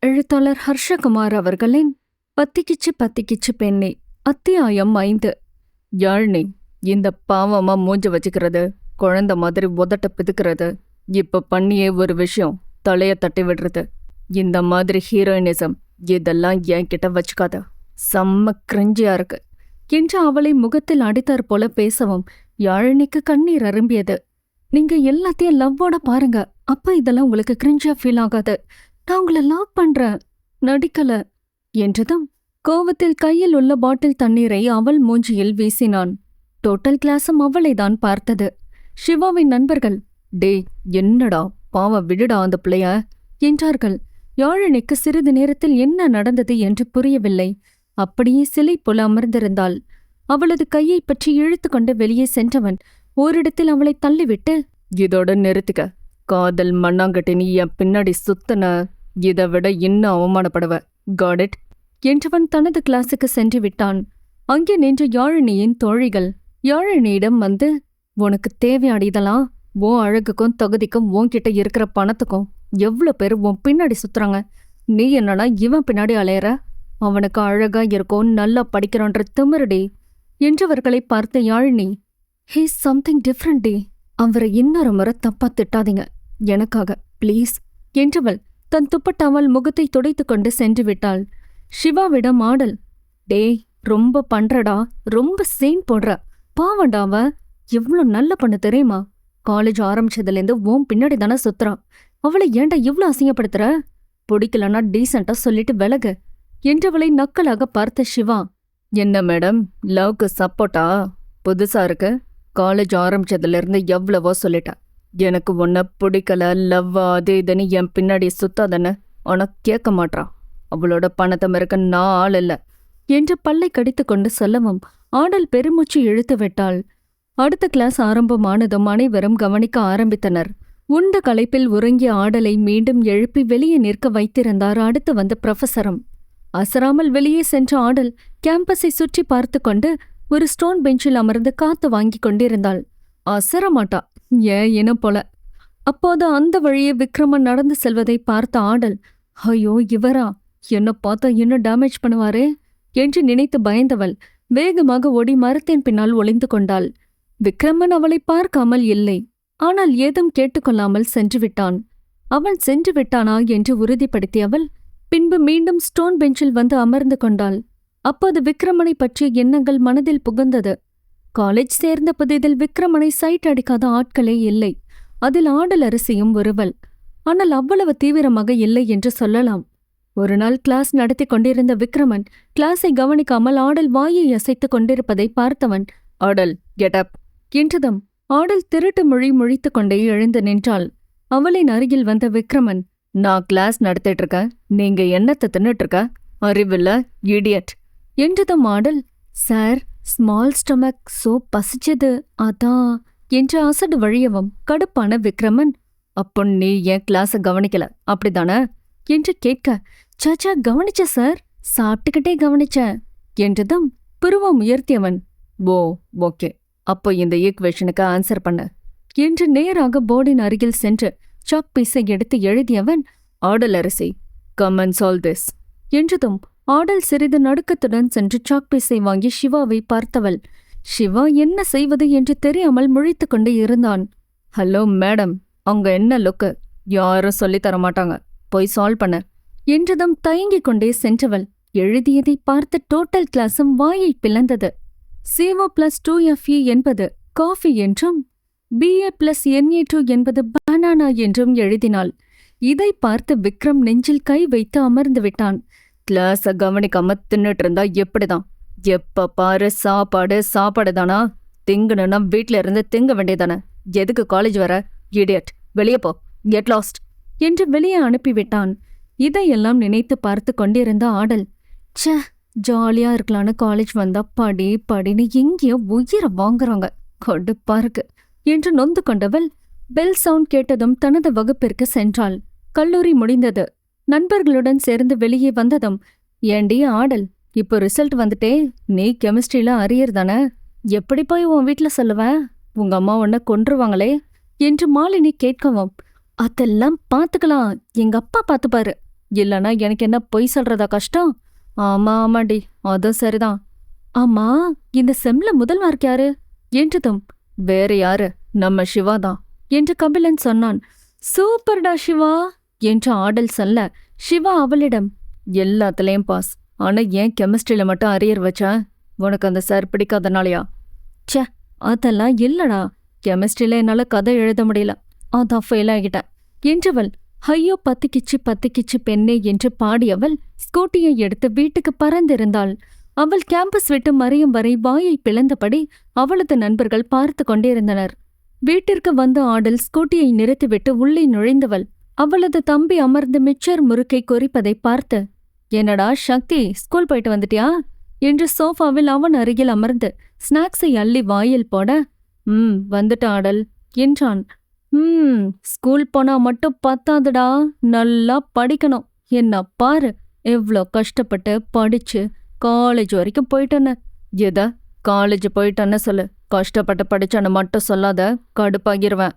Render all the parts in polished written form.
எழுத்தாளர் ஹர்ஷகுமார் அவர்களின் பத்திக்கிச்சு பத்திக்கிச்சு பெண்ணே அத்தியாயம் 5. யாழ்னி, இந்த பாவமா மூஞ்ச வச்சுக்கிறது, குழந்தை மாதிரி உதட்ட பிதுக்கிறது, இப்ப பண்ணியே ஒரு விஷயம் தலைய தட்டி விடுறது, இந்த மாதிரி ஹீரோயினிசம் இதெல்லாம் என்கிட்ட வச்சுக்காத, செம்ம கிரிஞ்சியா இருக்கு என்று அவளை முகத்தில் அடித்தாற் போல பேசவும் யாழினிக்கு கண்ணீர் அரும்பியது. நீங்க எல்லாத்தையும் லவ்வோட பாருங்க, அப்ப இதெல்லாம் உங்களுக்கு கிரிஞ்சியா ஃபீல் ஆகாது. நான் உங்களை லவ் பண்றேன், நடிக்கல என்றதும் கோவத்தில் கையில் உள்ள பாட்டில் தண்ணீரை அவள் மூஞ்சியில் வீசினான். டோட்டல் கிளாஸும் அவளைதான் பார்த்தது. சிவாவின் நண்பர்கள், டே என்னடா பாவம் விடுடா அந்த பிள்ளைய என்றார்கள். யாழினிக்கு சிறிது நேரத்தில் என்ன நடந்தது என்று புரியவில்லை. அப்படியே சிலை போல அமர்ந்திருந்தாள். அவளது கையை பற்றி இழுத்து கொண்டு வெளியே சென்றவன் ஓரிடத்தில் அவளை தள்ளிவிட்டு, இதோட நிறுத்திக்க, காதல் மண்ணாங்கட்டி நீ என் பின்னாடி சுத்தன, இதை விட இன்னும் அவமானப்படுவ, காட் இட் என்றவன் தனது கிளாஸுக்கு சென்று விட்டான். அங்கே நின்ற யாழினியின் தோழிகள் யாழினியிடம் வந்து, உனக்கு தேவையாடிதெல்லாம் உன் அழகுக்கும் தகுதிக்கும் உன்கிட்ட இருக்கிற பணத்துக்கும் எவ்வளோ பேர் உன் பின்னாடி சுத்துறாங்க, நீ என்னன்னா இவன் பின்னாடி அலையற, அவனுக்கு அழகா இருக்கும் நல்லா படிக்கிறான்ற திமிருடி என்றவர்களை பார்த்த யாழினி, ஹீஸ் சம்திங் டிஃப்ரெண்ட் டே, அவரை இன்னொரு முறை தப்பா திட்டாதீங்க எனக்காக ப்ளீஸ் என்றவள் தன் துப்பட்டாமல் முகத்தை துடைத்து கொண்டு சென்று விட்டாள். சிவாவிடம் ஆடல், டேய் ரொம்ப பண்றடா, ரொம்ப சீன் போடுற, பாவண்டாவ எவ்வளோ நல்ல பொண்ணு தெரியுமா, காலேஜ் ஆரம்பிச்சதுலேருந்து ஓம் பின்னாடி தானே சுத்துறான், அவளை ஏன்டா இவ்வளோ அசிங்கப்படுத்துற, பிடிக்கலன்னா டீசெண்டா சொல்லிட்டு விலகு என்றவளை நக்கலாக பார்த்த சிவா, என்ன மேடம் லவ்க்கு சப்போர்ட்டா, புதுசா இருக்கு, காலேஜ் ஆரம்பிச்சதுலேருந்து எவ்வளவோ சொல்லிட்டா, எனக்கு ஒன்ன பிடிக்கல லவ் அது இதுன்னு என் பின்னாடி சுத்தாதானே, ஆனா கேட்க மாட்டான், அவளோட பணத்தை மறுக்க நான் ஆள் இல்ல என்று பல்லை கடித்து கொண்டு சொல்லவும் ஆடல் பெருமூச்சு இழுத்து விட்டாள். அடுத்த கிளாஸ் ஆரம்பமானதும் அனைவரும் கவனிக்க ஆரம்பித்தனர். உண்ட களைப்பில் உறங்கிய ஆடலை மீண்டும் எழுப்பி வெளியே நிற்க வைத்திருந்தார் அடுத்து வந்த ப்ரொஃபஸரும். அசராமல் வெளியே சென்ற ஆடல் கேம்பஸை சுற்றி பார்த்து கொண்டு ஒரு ஸ்டோன் பெஞ்சில் அமர்ந்து காத்து வாங்கி கொண்டிருந்தாள். அசரமாட்டா, ஏன் இனம் போல. அப்போது அந்த வழியே விக்ரமன் நடந்து செல்வதை பார்த்த ஆடல், ஐயோ இவரா, என்ன பார்த்தா என்ன டேமேஜ் பண்ணுவாரே என்று நினைத்து பயந்தவள் வேகமாக ஓடி மரத்தின் பின்னால் ஒளிந்து கொண்டாள். விக்ரமன் அவளை பார்க்காமல் இல்லை, ஆனால் ஏதும் கேட்டுக்கொள்ளாமல் சென்று விட்டான். அவன் சென்று விட்டானா என்று உறுதிப்படுத்தியவள் பின்பு மீண்டும் ஸ்டோன் பெஞ்சில் வந்து அமர்ந்து கொண்டாள். அப்போது விக்ரமனை பற்றிய எண்ணங்கள் மனதில் புகுந்தது. காலேஜ் சேர்ந்த புதிதில் விக்ரமனை சைட் அடிக்காத ஆட்களே இல்லை. அதில் ஆடல் அரசியும் ஒருவள். ஆனால் அவ்வளவு தீவிரமாக இல்லை என்று சொல்லலாம். ஒரு நாள் கிளாஸ் நடத்தி கொண்டிருந்த விக்ரமன் கிளாஸை கவனிக்காமல் ஆடல் வாயை அசைத்து கொண்டிருப்பதை பார்த்தவன், ஆடல் கெட் அப் என்றதும் ஆடல் திருட்டு மொழி முழித்து கொண்டே எழுந்து நின்றாள். அவளின் அருகில் வந்த விக்ரமன், நான் கிளாஸ் நடத்திட்டு இருக்கேன், நீங்க என்னத்தை தின்னுட்டு இருக்க, அறிவில்ல இடியட் என்றதும் ஆடல், சார் ஸ்மால் ஸ்டொமக் சோ பசிச்சது அதான் என்று அசடு வழியவும் கடுப்பான விக்ரமன், அப்போ நீ என் கிளாஸை கவனிக்கல அப்படிதானே என்று கேட்க, சாச்சா கவனிச்ச சார், சாப்பிட்டுக்கிட்டே கவனிச்சேன் என்றதும் புருவம் உயர்த்தியவன், ஓ ஓகே, அப்போ இந்த ஈக்குவேஷனுக்கு ஆன்சர் பண்ண என்று நேராக போர்டின் அருகில் சென்று சாக் பீஸை எடுத்து எழுதியவன், ஆடல் அரசி கம் அண்ட் சால்வ் திஸ் என்றதும் ஆடல் சிறிது நடுக்கத்துடன் சென்று சாக் பீஸை வாங்கி சிவாவை பார்த்தவள். சிவா என்ன செய்வது என்று தெரியாமல் முழித்து கொண்டு இருந்தான். ஹலோ மேடம், அங்க என்ன லுக்கு, யாரும் சொல்லித்தர மாட்டாங்க, போய் சால்வ் பண்ண என்றதும் தயங்கிக் கொண்டே சென்றவள் எழுதியதை பார்த்து டோட்டல் கிளாஸும் வாயை பிளந்தது. CO+2FE என்பது காஃபி என்றும் BA+NA2 என்பது பனானா என்றும் எழுதினாள். இதை பார்த்து விக்ரம் நெஞ்சில் கை வைத்து அமர்ந்து விட்டான். கிளாஸ கவனிக்காம தின்னுட்டு இருந்தா எப்படிதான், எப்ப பாரு சாப்பாடு சாப்பாடு தானா, திங்கணும்னா வீட்ல இருந்து திங்க வேண்டியதானே, எதுக்கு காலேஜ் வர, இடியட் வெளியே போ, கெட் லாஸ்ட் என்று வெளியே அனுப்பிவிட்டான். இதையெல்லாம் நினைத்து பார்த்து கொண்டிருந்த ஆடல், ச்சே ஜாலியா இருக்கலான்னு காலேஜ் வந்தா படி படின்னு எங்கேயோ உயிரை வாங்குறாங்க, கடுப்பா இருக்கு என்று நொந்து கொண்டவள் பெல் சவுண்ட் கேட்டதும் தனது வகுப்பிற்கு சென்றாள். கல்லூரி முடிந்தது. நண்பர்களுடன் சேர்ந்து வெளியே வந்ததும், ஏண்டி ஆடல், இப்போ ரிசல்ட் வந்துட்டே, நீ கெமிஸ்ட்ரியில அரியர் தானே, எப்படி போய் உன் வீட்ல சொல்லுவ, உங்க அம்மா உன்னை கொன்றுவாங்களே என்று மாலினி கேட்கவும், அதெல்லாம் பாத்துக்கலாம், எங்க அப்பா பாத்துப்பாரு இல்லனா எனக்கு என்ன பொய் சொல்றதா கஷ்டம்? ஆமாடி, அதுவும் சரிதான். ஆமா, இந்த செம்ல முதல் மார்க் யாரு என்றதும், வேற யாரு, நம்ம சிவா தான் என்று கபிலன் சொன்னான். சூப்பர்டா சிவா என்று ஆடல் சொல்ல, சிவா அவளிடம், எல்லாத்துலயும் பாஸ், ஆனா ஏன் கெமிஸ்ட்ரியில மட்டும் அரியர் வச்ச? உனக்கு அந்த சார் பிடிக்காதனாலயா? ச்சே, அதெல்லாம் இல்லடா, கெமிஸ்ட்ரியில என்னால கதை எழுத முடியல, அதான் ஃபெயில் ஆகிட்டேன் என்றவள், ஐயோ பத்திக்கிச்சு பத்திக்கிச்சு பெண்ணே என்று பாடியவள் ஸ்கூட்டியை எடுத்து வீட்டுக்கு பறந்திருந்தாள். அவள் கேம்பஸ் விட்டு மறையும் வரை வாயை பிளந்தபடி அவளது நண்பர்கள் பார்த்து கொண்டிருந்தனர். வீட்டிற்கு வந்த ஆடல் ஸ்கூட்டியை நிறுத்திவிட்டு உள்ளே நுழைந்தவள் அவளது தம்பி அமர்ந்து மிச்சர் முறுக்கை கொறிப்பதை பார்த்து, என்னடா சக்தி, ஸ்கூல் போயிட்டு வந்துட்டியா என்று சோஃபாவில் அவன் அருகில் அமர்ந்து ஸ்நாக்ஸை அள்ளி வாயில் போட, வந்துட்ட ஆடல் என்றான். ஸ்கூல் போனா மட்டும் பத்தாதுடா, நல்லா படிக்கணும். என்ன பாரு, எவ்ளோ கஷ்டப்பட்டு படிச்சு காலேஜ் வரைக்கும் போயிட்டேன்னு. எத காலேஜ் போயிட்டேன்னு சொல்லு, கஷ்டப்பட்டு படிச்சான்னு மட்டும் சொல்லாத, கடுப்பாகிருவேன்.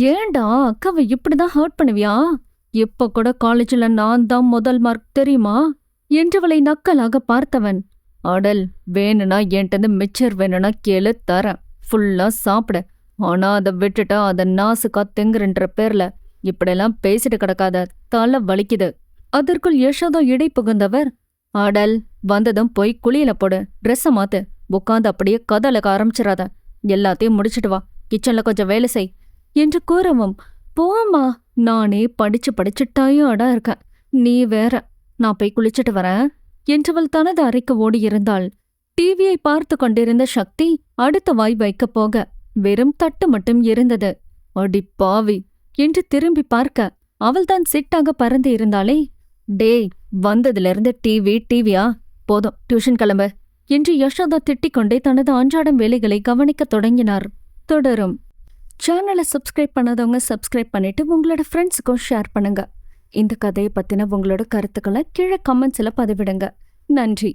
ஏண்டா அக்காவை இப்படிதான் ஹர்ட் பண்ணுவியா? இப்ப கூட காலேஜ்ல நான் தான் முதல் மார்க் தெரியுமா என்றவளை நக்கலாக பார்த்தவன், அடல், வேணுனா என்கிட்ட மிச்சர் வேணும்னா கேளு, தரேன், ஃபுல்லா சாப்பிட. ஆனா அதை விட்டுட்டா அதை நாசுக்கா திங்குறன்ற பேர்ல இப்படியெல்லாம் பேசிட்டு கிடக்காத, தலை வலிக்குது. அதற்குள் யசோதா இடை புகுந்தவர், ஆடல், வந்ததும் போய் குளியல போடு, ட்ரெஸ்ஸை மாத்து, உட்காந்து அப்படியே கதலக்க ஆரம்பிச்சிடாத, எல்லாத்தையும் முடிச்சிட்டு வா, கிச்சன்ல கொஞ்சம் வேலை செய் என்று கூறவும், போமா, நானே படிச்சு படிச்சு டயர்டா இருக்கேன், நீ வேற, நான் போய் குளிச்சிட்டு வரேன் என்றவள் தனது அறைக்கு ஓடியிருந்தாள். டிவியை பார்த்து கொண்டிருந்த சக்தி அடுத்த வாய் வைக்கப் போக வெறும் தட்டு மட்டும் இருந்தது. அடி பாவி என்று திரும்பி பார்க்க அவள்தான் சிட்டாக பறந்து இருந்தாளே. டேய், வந்ததிலிருந்து டிவியா, போதும், டியூஷன் கிளம்பு என்று யசோதா திட்டிக்கொண்டே தனது அன்றாடம் வேலைகளை கவனிக்கத் தொடங்கினார். தொடரும். சேனலை சப்ஸ்கிரைப் பண்ணாதவங்க சப்ஸ்கிரைப் பண்ணிட்டு உங்களோட ஃப்ரெண்ட்ஸுக்கும் ஷேர் பண்ணுங்க. இந்த கதையை பத்தின உங்களோட கருத்துக்களை கீழே கமெண்ட்ஸ்ல பதிவிடுங்க. நன்றி.